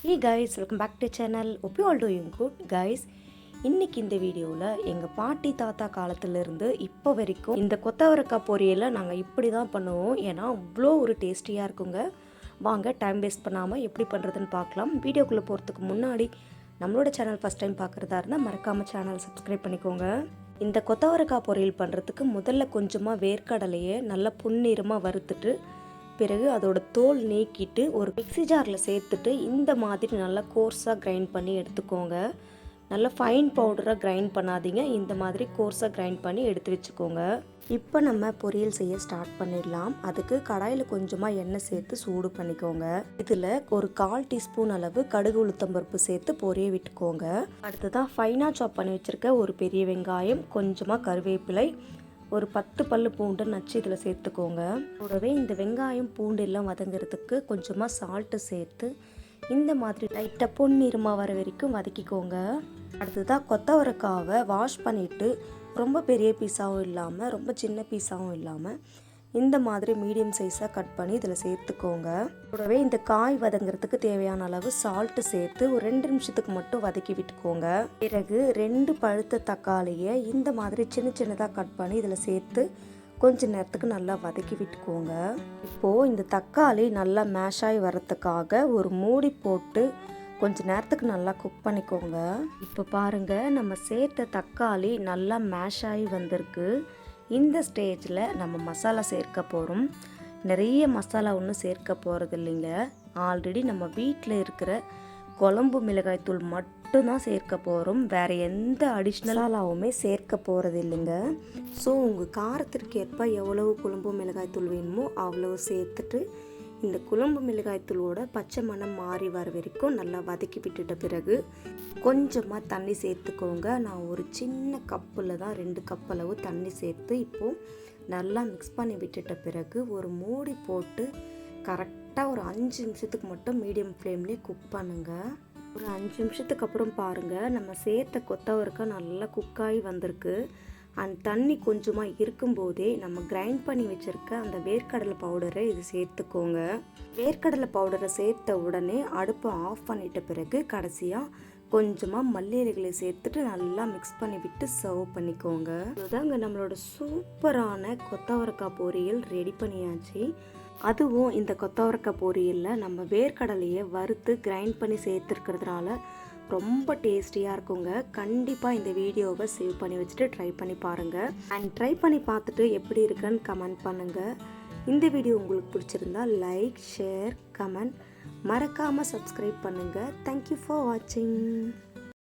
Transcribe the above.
Hey guys, welcome back to channel. Hope you all doing good guys. இன்னைக்கு இந்த வீடியோவில் எங்கள் பாட்டி தாத்தா காலத்துலேருந்து இப்போ வரைக்கும் இந்த கொத்தவரக்காய் பொரியலை நாங்கள் இப்படி தான் பண்ணுவோம். ஏன்னா அவ்வளோ ஒரு டேஸ்டியாக இருக்குங்க. வாங்க டைம் வேஸ்ட் பண்ணாமல் எப்படி பண்ணுறதுன்னு பார்க்கலாம். வீடியோக்குள்ளே போகிறதுக்கு முன்னாடி நம்மளோட சேனல் ஃபஸ்ட் டைம் பார்க்குறதா இருந்தால் மறக்காமல் சேனல் சப்ஸ்கிரைப் பண்ணிக்கோங்க. இந்த கொத்தவரக்காய் பொரியல் பண்ணுறதுக்கு முதல்ல கொஞ்சமாக வேர்க்கடலையை நல்லா பொன்னிறமாக வறுத்துட்டு பிறகு அதோட தோல் நீக்கிட்டு ஒரு மிக்ஸி ஜாரில் சேர்த்துட்டு இந்த மாதிரி நல்லா கோர்ஸாக கிரைண்ட் பண்ணி எடுத்துக்கோங்க. நல்லா ஃபைன் பவுடராக கிரைண்ட் பண்ணாதீங்க, இந்த மாதிரி கோர்ஸாக கிரைண்ட் பண்ணி எடுத்து வச்சுக்கோங்க. இப்போ நம்ம பொரியல் செய்ய ஸ்டார்ட் பண்ணிடலாம். அதுக்கு கடாயில் கொஞ்சமாக எண்ணெய் சேர்த்து சூடு பண்ணிக்கோங்க. இதில் ஒரு 1/4 டீஸ்பூன் அளவு கடுகு உளுத்தம்பருப்பு சேர்த்து பொரிய விட்டுக்கோங்க. அடுத்ததான் ஃபைனாக சாப் பண்ணி வச்சுருக்க ஒரு பெரிய வெங்காயம், கொஞ்சமாக கருவேப்பிலை, ஒரு 10 பல்லு பூண்டு நச்சு இதில் சேர்த்துக்கோங்க. கூடவே இந்த வெங்காயம் பூண்டு எல்லாம் வதங்கிறதுக்கு கொஞ்சமாக சால்ட்டு சேர்த்து இந்த மாதிரி லைட்டாக பொன்னிறமாக வர வரைக்கும் வதக்கிக்கோங்க. அடுத்ததாக கொத்தவரக்காவை வாஷ் பண்ணிவிட்டு ரொம்ப பெரிய பீஸாகவும் இல்லாமல் ரொம்ப சின்ன பீஸாகவும் இல்லாமல் இந்த மாதிரி மீடியம் சைஸாக கட் பண்ணி இதில் சேர்த்துக்கோங்க. கூடவே இந்த காய் வதங்கிறதுக்கு தேவையான அளவு சால்ட்டு சேர்த்து ஒரு 2 நிமிஷத்துக்கு மட்டும் வதக்கி விட்டுக்கோங்க. பிறகு 2 பழுத்த தக்காளியை இந்த மாதிரி சின்ன சின்னதாக கட் பண்ணி இதில் சேர்த்து கொஞ்ச நேரத்துக்கு நல்லா வதக்கி விட்டுக்கோங்க. இப்போது இந்த தக்காளி நல்லா மேஷ் ஆகி வரத்துக்காக ஒரு மூடி போட்டு கொஞ்ச நேரத்துக்கு நல்லா குக் பண்ணிக்கோங்க. இப்போ பாருங்கள், நம்ம சேர்த்த தக்காளி நல்லா மேஷ் ஆகி வந்திருக்கு. இந்த ஸ்டேஜில் நம்ம மசாலா சேர்க்க போகிறோம். நிறைய மசாலா ஒன்றும் சேர்க்க போகிறது இல்லைங்க. ஆல்ரெடி நம்ம வீட்டில் இருக்கிற குழம்பு மிளகாய்த்தூள் மட்டும்தான் சேர்க்க போகிறோம். வேறு எந்த அடிஷ்னல் மசாலாவுமே சேர்க்க போகிறது இல்லைங்க. ஸோ உங்கள் காரத்திற்கு ஏற்ப எவ்வளவு குழம்பு மிளகாய்த்தூள் வேணுமோ அவ்வளவு சேர்த்துட்டு இந்த குழம்பு மிளகாய்த்தூளோட பச்சை மணம் மாறி வர வரைக்கும் நல்லா வதக்கி விட்டுட்ட பிறகு கொஞ்சமாக தண்ணி சேர்த்துக்கோங்க. நான் ஒரு சின்ன கப்பில் தான் 2 கப் அளவு தண்ணி சேர்த்து இப்போது நல்லா மிக்ஸ் பண்ணி விட்டுட்ட பிறகு ஒரு மூடி போட்டு கரெக்டாக ஒரு 5 நிமிஷத்துக்கு மட்டும் மீடியம் ஃப்ளேம்லேயே குக் பண்ணுங்கள். ஒரு 5 நிமிஷத்துக்கு அப்புறம் பாருங்கள், நம்ம சேர்த்த கொத்தவரக்காய் நல்லா குக்காகி வந்திருக்கு. அந்த தண்ணி கொஞ்சமாக இருக்கும்போதே நம்ம கிரைண்ட் பண்ணி வச்சுருக்க அந்த வேர்க்கடலை பவுடரை இது சேர்த்துக்கோங்க. வேர்க்கடலை பவுடரை சேர்த்த உடனே அடுப்பை ஆஃப் பண்ணிட்ட பிறகு கடைசியாக கொஞ்சமாக மல்லி இலைகளை சேர்த்துட்டு நல்லா மிக்ஸ் பண்ணி விட்டு சர்வ் பண்ணிக்கோங்க. அதுதாங்க நம்மளோட சூப்பரான கொத்தவரக்காய் பொரியல் ரெடி பண்ணியாச்சு. அதுவும் இந்த கொத்தவரக்காய் பொரியலில் நம்ம வேர்க்கடலையை வறுத்து கிரைண்ட் பண்ணி சேர்த்துருக்கிறதுனால ரொம்ப டேஸ்டியாக இருக்குங்க. கண்டிப்பாக இந்த வீடியோவை சேவ் பண்ணி வச்சுட்டு ட்ரை பண்ணி பாருங்கள். அண்ட் ட்ரை பண்ணி பார்த்துட்டு எப்படி இருக்குன்னு கமெண்ட் பண்ணுங்கள். இந்த வீடியோ உங்களுக்கு பிடிச்சிருந்தா லைக், ஷேர், கமெண்ட், மறக்காமல் சப்ஸ்கிரைப் பண்ணுங்கள். தேங்க்யூ ஃபார் வாட்சிங்.